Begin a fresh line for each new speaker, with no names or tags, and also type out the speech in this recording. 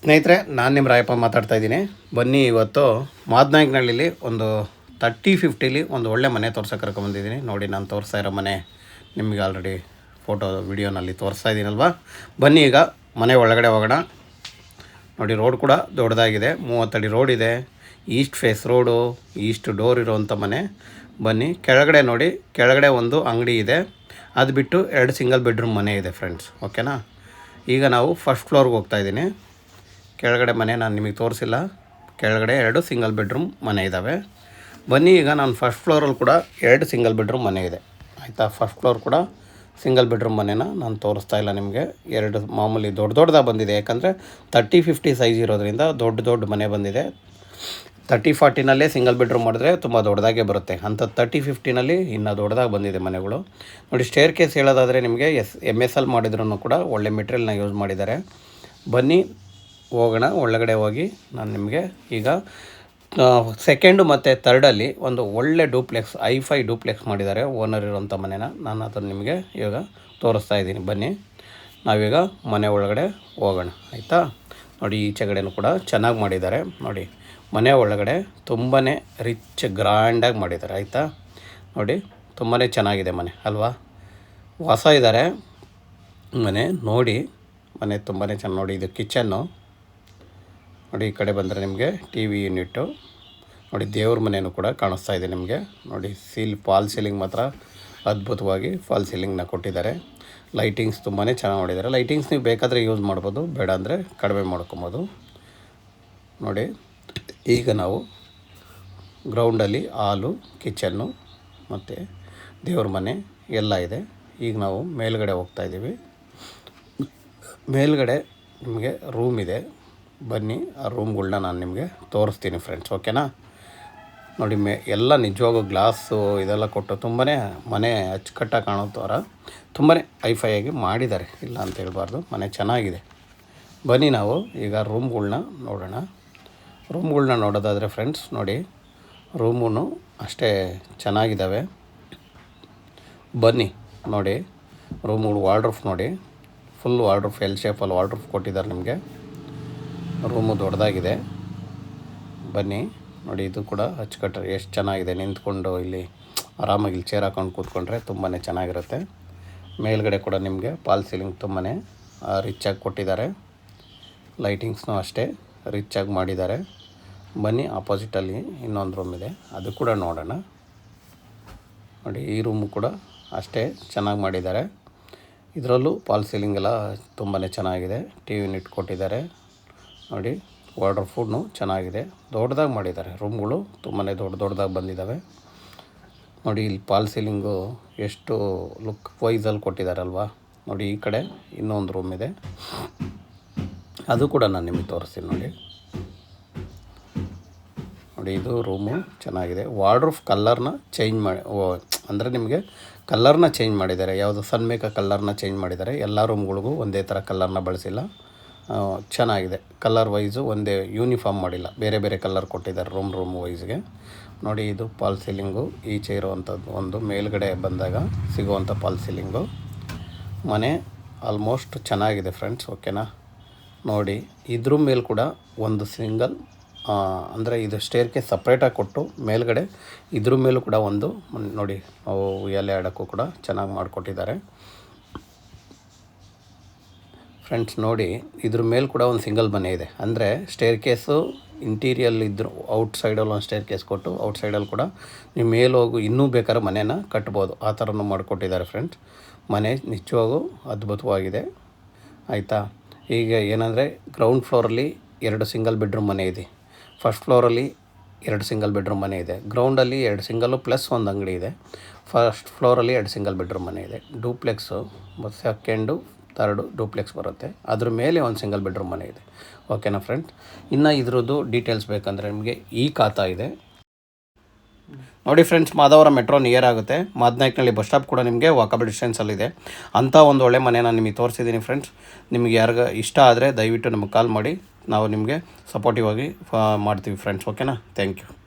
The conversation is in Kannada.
ಸ್ನೇಹಿತರೆ, ನಾನು ನಿಮ್ಮ ರಾಯಪ್ಪ ಮಾತಾಡ್ತಾ ಇದ್ದೀನಿ. ಬನ್ನಿ, ಇವತ್ತು ಮಾದನಾಯಕನಹಳ್ಳಿಲಿ ಒಂದು 30-50ಲಿ ಒಂದು ಒಳ್ಳೆ ಮನೆ ತೋರ್ಸೋಕೆ ಕರ್ಕೊಂಬಂದಿದ್ದೀನಿ. ನೋಡಿ, ನಾನು ತೋರಿಸ್ತಾ ಇರೋ ಮನೆ ನಿಮಗೆ ಆಲ್ರೆಡಿ ಫೋಟೋ ವಿಡಿಯೋನಲ್ಲಿ ತೋರಿಸ್ತಾ ಇದ್ದೀನಲ್ವಾ. ಬನ್ನಿ, ಈಗ ಮನೆ ಒಳಗಡೆ ಹೋಗೋಣ. ನೋಡಿ, ರೋಡ್ ಕೂಡ ದೊಡ್ಡದಾಗಿದೆ, 30 ಅಡಿ ರೋಡ್ ಇದೆ. East face road, east door ಇರೋವಂಥ ಮನೆ. ಬನ್ನಿ, ಕೆಳಗಡೆ ನೋಡಿ, ಕೆಳಗಡೆ ಒಂದು ಅಂಗಡಿ ಇದೆ. ಅದು ಬಿಟ್ಟು 2 ಸಿಂಗಲ್ ಬೆಡ್ರೂಮ್ ಮನೆ ಇದೆ ಫ್ರೆಂಡ್ಸ್. ಓಕೆನಾ. ಈಗ ನಾವು ಫಸ್ಟ್ ಫ್ಲೋರ್ಗೆ ಹೋಗ್ತಾಯಿದ್ದೀನಿ. ಕೆಳಗಡೆ ಮನೆ ನಾನು ನಿಮಗೆ ತೋರಿಸಿಲ್ಲ. ಕೆಳಗಡೆ 2 ಸಿಂಗಲ್ ಬೆಡ್ರೂಮ್ ಮನೆ ಇದ್ದಾವೆ. ಬನ್ನಿ, ಈಗ ನಾನು ಫಸ್ಟ್ ಫ್ಲೋರಲ್ಲಿ ಕೂಡ 2 ಸಿಂಗಲ್ ಬೆಡ್ರೂಮ್ ಮನೆ ಇದೆ. ಆಯಿತಾ. ಫಸ್ಟ್ ಫ್ಲೋರ್ ಕೂಡ ಸಿಂಗಲ್ ಬೆಡ್ರೂಮ್ ಮನೆನ ನಾನು ತೋರಿಸ್ತಾ ಇಲ್ಲ ನಿಮಗೆ. 2 ಮಾಮೂಲಿ ದೊಡ್ಡದಾಗಿ ಬಂದಿದೆ. ಯಾಕಂದರೆ 30-50 ಸೈಜ್ ಇರೋದ್ರಿಂದ ದೊಡ್ಡ ಮನೆ ಬಂದಿದೆ. 30-40ನಲ್ಲೇ ಸಿಂಗಲ್ ಬೆಡ್ರೂಮ್ ಮಾಡಿದ್ರೆ ತುಂಬ ದೊಡ್ಡದಾಗೆ ಬರುತ್ತೆ. ಅಂಥ 30-50ನಲ್ಲಿ ಇನ್ನೂ ದೊಡ್ಡದಾಗಿ ಬಂದಿದೆ ಮನೆಗಳು. ನೋಡಿ, ಸ್ಟೇರ್ ಕೇಸ್ ಹೇಳೋದಾದರೆ ನಿಮಗೆ MSL ಮಾಡಿದ್ರೂ ಕೂಡ ಒಳ್ಳೆ ಮೆಟೀರಿಯಲ್ನ ಯೂಸ್ ಮಾಡಿದ್ದಾರೆ. ಬನ್ನಿ ಹೋಗೋಣ. ಒಳಗಡೆ ಹೋಗಿ ನಾನು ನಿಮಗೆ ಈಗ ಸೆಕೆಂಡು ಮತ್ತು ಥರ್ಡಲ್ಲಿ ಒಂದು ಒಳ್ಳೆ ಡೂಪ್ಲೆಕ್ಸ್, ಐ5 ಡೂಪ್ಲೆಕ್ಸ್ ಮಾಡಿದ್ದಾರೆ ಓನರ್ ಇರೋಂಥ ಮನೆನ. ನಾನು ಅದನ್ನು ನಿಮಗೆ ಇವಾಗ ತೋರಿಸ್ತಾ ಇದ್ದೀನಿ. ಬನ್ನಿ, ನಾವೀಗ ಮನೆ ಒಳಗಡೆ ಹೋಗೋಣ. ಆಯಿತಾ. ನೋಡಿ, ಈಚೆಗಡೆನೂ ಕೂಡ ಚೆನ್ನಾಗಿ ಮಾಡಿದ್ದಾರೆ. ನೋಡಿ, ಮನೆ ಒಳಗಡೆ ತುಂಬಾ ರಿಚ್ ಗ್ರ್ಯಾಂಡಾಗಿ ಮಾಡಿದ್ದಾರೆ. ಆಯಿತಾ. ನೋಡಿ, ತುಂಬಾ ಚೆನ್ನಾಗಿದೆ ಮನೆ ಅಲ್ವಾ. ವಾಸ ಇದ್ದಾರೆ ಮನೆ. ನೋಡಿ, ಮನೆ ತುಂಬಾ ಚೆನ್ನಾಗಿ. ನೋಡಿ, ಇದು ಕಿಚನ್ನು. ನೋಡಿ, ಈ ಕಡೆ ಬಂದರೆ ನಿಮಗೆ TV ಯೂನಿಟ್ಟು. ನೋಡಿ, ದೇವ್ರ ಮನೆಯೂ ಕೂಡ ಕಾಣಿಸ್ತಾ ಇದೆ ನಿಮಗೆ. ನೋಡಿ, ಫಾಲ್ ಸೀಲಿಂಗ್ ಮಾತ್ರ ಅದ್ಭುತವಾಗಿ ಫಾಲ್ ಸೀಲಿಂಗ್ನ ಕೊಟ್ಟಿದ್ದಾರೆ. ಲೈಟಿಂಗ್ಸ್ ತುಂಬಾ ಚೆನ್ನಾಗಿ ಮಾಡಿದ್ದಾರೆ. ಲೈಟಿಂಗ್ಸ್ ನೀವು ಬೇಕಾದರೆ ಯೂಸ್ ಮಾಡ್ಬೋದು, ಬೇಡ ಅಂದರೆ ಕಡಿಮೆ ಮಾಡ್ಕೊಬೋದು. ನೋಡಿ, ಈಗ ನಾವು ಗ್ರೌಂಡಲ್ಲಿ ಹಾಲು, ಕಿಚನ್ನು ಮತ್ತು ದೇವ್ರ ಮನೆ ಎಲ್ಲ ಇದೆ. ಈಗ ನಾವು ಮೇಲ್ಗಡೆ ಹೋಗ್ತಾಯಿದ್ದೀವಿ. ಮೇಲ್ಗಡೆ ನಿಮಗೆ ರೂಮ್ ಇದೆ. ಬನ್ನಿ, ಆ ರೂಮ್ಗಳ್ನ ನಾನು ನಿಮಗೆ ತೋರಿಸ್ತೀನಿ ಫ್ರೆಂಡ್ಸ್. ಓಕೆನಾ. ನೋಡಿ, ಎಲ್ಲ ನಿಜವಾಗೂ ಗ್ಲಾಸು ಇದೆಲ್ಲ ಕೊಟ್ಟು ತುಂಬಾ ಮನೆ ಅಚ್ಚುಕಟ್ಟಾಗಿ ಕಾಣೋ ಥರ ತುಂಬಾ ಐಫೈಯಾಗಿ ಮಾಡಿದ್ದಾರೆ. ಇಲ್ಲ ಅಂತ ಹೇಳ್ಬಾರ್ದು, ಮನೆ ಚೆನ್ನಾಗಿದೆ. ಬನ್ನಿ, ನಾವು ಈಗ ರೂಮ್ಗಳ್ನ ನೋಡೋಣ. ರೂಮ್ಗಳ್ನ ನೋಡೋದಾದರೆ ಫ್ರೆಂಡ್ಸ್, ನೋಡಿ, ರೂಮೂ ಅಷ್ಟೇ ಚೆನ್ನಾಗಿದ್ದಾವೆ. ಬನ್ನಿ ನೋಡಿ, ರೂಮ್ಗಳು ವಾರ್ಡ್ರೋಫ್ ನೋಡಿ, ಫುಲ್ ವಾರ್ಡ್ರೋಫ್, ಎಲ್ ಶೇಪಲ್ಲಿ ವಾರ್ಡ್ರೋಫ್ ಕೊಟ್ಟಿದ್ದಾರೆ ನಿಮಗೆ. ರೂಮು ದೊಡ್ಡದಾಗಿದೆ. ಬನ್ನಿ ನೋಡಿ, ಇದು ಕೂಡ ಅಚ್ಚುಕಟ್ಟಾಗಿ ಎಷ್ಟು ಚೆನ್ನಾಗಿದೆ. ನಿಂತ್ಕೊಂಡು ಇಲ್ಲಿ ಆರಾಮಾಗಿ ಇಲ್ಲಿ ಚೇರ್ ಹಾಕೊಂಡು ಕೂತ್ಕೊಂಡ್ರೆ ತುಂಬಾ ಚೆನ್ನಾಗಿರುತ್ತೆ. ಮೇಲ್ಗಡೆ ಕೂಡ ನಿಮಗೆ ಫಾಲ್ ಸೀಲಿಂಗ್ ತುಂಬಾ ರಿಚಾಗಿ ಕೊಟ್ಟಿದ್ದಾರೆ. ಲೈಟಿಂಗ್ಸ್ನೂ ಅಷ್ಟೇ ರಿಚಾಗಿ ಮಾಡಿದ್ದಾರೆ. ಬನ್ನಿ, ಆಪೋಸಿಟಲ್ಲಿ ಇನ್ನೊಂದು ರೂಮ್ ಇದೆ, ಅದು ಕೂಡ ನೋಡೋಣ. ನೋಡಿ, ಈ ರೂಮು ಕೂಡ ಅಷ್ಟೇ ಚೆನ್ನಾಗಿ ಮಾಡಿದ್ದಾರೆ. ಇದರಲ್ಲೂ ಫಾಲ್ ಸೀಲಿಂಗ್ ಎಲ್ಲ ತುಂಬಾ ಚೆನ್ನಾಗಿದೆ. TV ಯೂನಿಟ್ ಕೊಟ್ಟಿದ್ದಾರೆ. ನೋಡಿ, ವಾರ್ಡ್ರೋಬ್ ಫುಡ್ನು ಚೆನ್ನಾಗಿದೆ. ದೊಡ್ಡದಾಗಿ ಮಾಡಿದ್ದಾರೆ. ರೂಮ್ಗಳು ತುಂಬಾ ದೊಡ್ಡದಾಗಿ ಬಂದಿದ್ದಾವೆ. ನೋಡಿ, ಇಲ್ಲಿ ಫಾಲ್ ಸೀಲಿಂಗು ಎಷ್ಟು ಲುಕ್ ವೈಸಲ್ಲಿ ಕೊಟ್ಟಿದ್ದಾರಲ್ವಾ. ನೋಡಿ, ಈ ಕಡೆ ಇನ್ನೊಂದು ರೂಮ್ ಇದೆ, ಅದು ಕೂಡ ನಾನು ನಿಮಗೆ ತೋರಿಸ್ತೀನಿ. ನೋಡಿ, ಇದು ರೂಮು ಚೆನ್ನಾಗಿದೆ. ವಾರ್ಡ್ರೋಬ್ ಕಲ್ಲರ್ನ ಚೇಂಜ್ ಮಾಡಿ, ಅಂದರೆ ನಿಮಗೆ ಕಲ್ಲರ್ನ ಚೇಂಜ್ ಮಾಡಿದ್ದಾರೆ. ಯಾವುದು ಸನ್ಮೇಕ ಕಲ್ಲರ್ನ ಚೇಂಜ್ ಮಾಡಿದ್ದಾರೆ. ಎಲ್ಲ ರೂಮ್ಗಳಿಗೂ ಒಂದೇ ಥರ ಕಲ್ಲರ್ನ ಬಳಸಿಲ್ಲ. ಚೆನ್ನಾಗಿದೆ. ಕಲರ್ ವೈಸು ಒಂದೇ ಯೂನಿಫಾರ್ಮ್ ಮಾಡಿಲ್ಲ, ಬೇರೆ ಬೇರೆ ಕಲರ್ ಕೊಟ್ಟಿದ್ದಾರೆ ರೂಮ್ ವೈಸ್ಗೆ. ನೋಡಿ, ಇದು ಫಾಲ್ ಸೀಲಿಂಗು ಈಚೆ ಇರುವಂಥದ್ದು. ಒಂದು ಮೇಲ್ಗಡೆ ಬಂದಾಗ ಸಿಗುವಂಥ ಫಾಲ್ ಸೀಲಿಂಗು. ಮನೆ ಆಲ್ಮೋಸ್ಟ್ ಚೆನ್ನಾಗಿದೆ ಫ್ರೆಂಡ್ಸ್. ಓಕೆನಾ. ನೋಡಿ, ಇದ್ರ ಮೇಲೆ ಕೂಡ ಒಂದು ಸಿಂಗಲ್, ಅಂದರೆ ಇದು ಸ್ಟೇರ್ ಕೇಸ್ ಸಪ್ರೇಟಾಗಿ ಕೊಟ್ಟು ಮೇಲ್ಗಡೆ ಇದ್ರ ಮೇಲೂ ಕೂಡ ಒಂದು ನೋಡಿ, ಉಯ್ಯಾಲೆ ಆಡೋಕ್ಕೂ ಕೂಡ ಚೆನ್ನಾಗಿ ಮಾಡಿಕೊಟ್ಟಿದ್ದಾರೆ ಫ್ರೆಂಡ್ಸ್. ನೋಡಿ, ಇದ್ರ ಮೇಲೆ ಕೂಡ ಒಂದು ಸಿಂಗಲ್ ಮನೆ ಇದೆ. ಅಂದರೆ ಸ್ಟೇರ್ ಕೇಸು ಇಂಟೀರಿಯಲ್ ಇದ್ದರೂ ಔಟ್ ಸೈಡಲ್ಲಿ ಒಂದು ಸ್ಟೇರ್ ಕೇಸ್ ಕೊಟ್ಟು ಔಟ್ ಸೈಡಲ್ಲಿ ಕೂಡ ನೀವು ಮೇಲೆ ಹೋಗು ಇನ್ನೂ ಬೇಕಾದ್ರೆ ಮನೇನ ಕಟ್ಬೋದು. ಆ ಥರನೂ ಮಾಡಿಕೊಟ್ಟಿದ್ದಾರೆ ಫ್ರೆಂಡ್ಸ್. ಮನೆ ನಿಜವಾಗೂ ಅದ್ಭುತವಾಗಿದೆ. ಆಯಿತಾ. ಈಗ ಏನಂದರೆ ಗ್ರೌಂಡ್ ಫ್ಲೋರಲ್ಲಿ 2 ಸಿಂಗಲ್ ಬೆಡ್ರೂಮ್ ಮನೆ ಇದೆ. ಫಸ್ಟ್ ಫ್ಲೋರಲ್ಲಿ 2 ಸಿಂಗಲ್ ಬೆಡ್ರೂಮ್ ಮನೆ ಇದೆ. ಗ್ರೌಂಡಲ್ಲಿ 2 ಸಿಂಗಲ್ಲು ಪ್ಲಸ್ ಒಂದು ಅಂಗಡಿ ಇದೆ. ಫಸ್ಟ್ ಫ್ಲೋರಲ್ಲಿ 2 ಸಿಂಗಲ್ ಬೆಡ್ರೂಮ್ ಮನೆ ಇದೆ. ಡೂಪ್ಲೆಕ್ಸು ಮತ್ತು ಸೆಕೆಂಡು ಥರ್ಡು ಡೂಪ್ಲೆಕ್ಸ್ ಬರುತ್ತೆ. ಅದ್ರ ಮೇಲೆ ಒಂದು ಸಿಂಗಲ್ ಬೆಡ್ರೂಮ್ ಮನೆ ಇದೆ. ಓಕೆನಾ ಫ್ರೆಂಡ್ಸ್. ಇನ್ನು ಇದ್ರದ್ದು ಡೀಟೇಲ್ಸ್ ಬೇಕಂದರೆ ನಿಮಗೆ ಈ ಖಾತಾ ಇದೆ. ನೋಡಿ ಫ್ರೆಂಡ್ಸ್, ಮಾಧವರ ಮೆಟ್ರೋ ನಿಯರ್ ಆಗುತ್ತೆ. ಮಾದನಾಯಕನಹಳ್ಳಿ ಬಸ್ ಸ್ಟಾಪ್ ಕೂಡ ನಿಮಗೆ ವಾಕಬಲ್ ಡಿಸ್ಟೆನ್ಸಲ್ಲಿದೆ. ಅಂಥ ಒಂದು ಒಳ್ಳೆ ಮನೆ ನಾನು ನಿಮಗೆ ತೋರಿಸಿದ್ದೀನಿ ಫ್ರೆಂಡ್ಸ್. ನಿಮಗೆ ಯಾರಿಗ ಇಷ್ಟ ಆದರೆ ದಯವಿಟ್ಟು ನಮಗೆ ಕಾಲ್ ಮಾಡಿ, ನಾವು ನಿಮಗೆ ಸಪೋರ್ಟಿವ್ ಆಗಿ ಮಾಡ್ತೀವಿ ಫ್ರೆಂಡ್ಸ್. ಓಕೆನಾ. Thank you.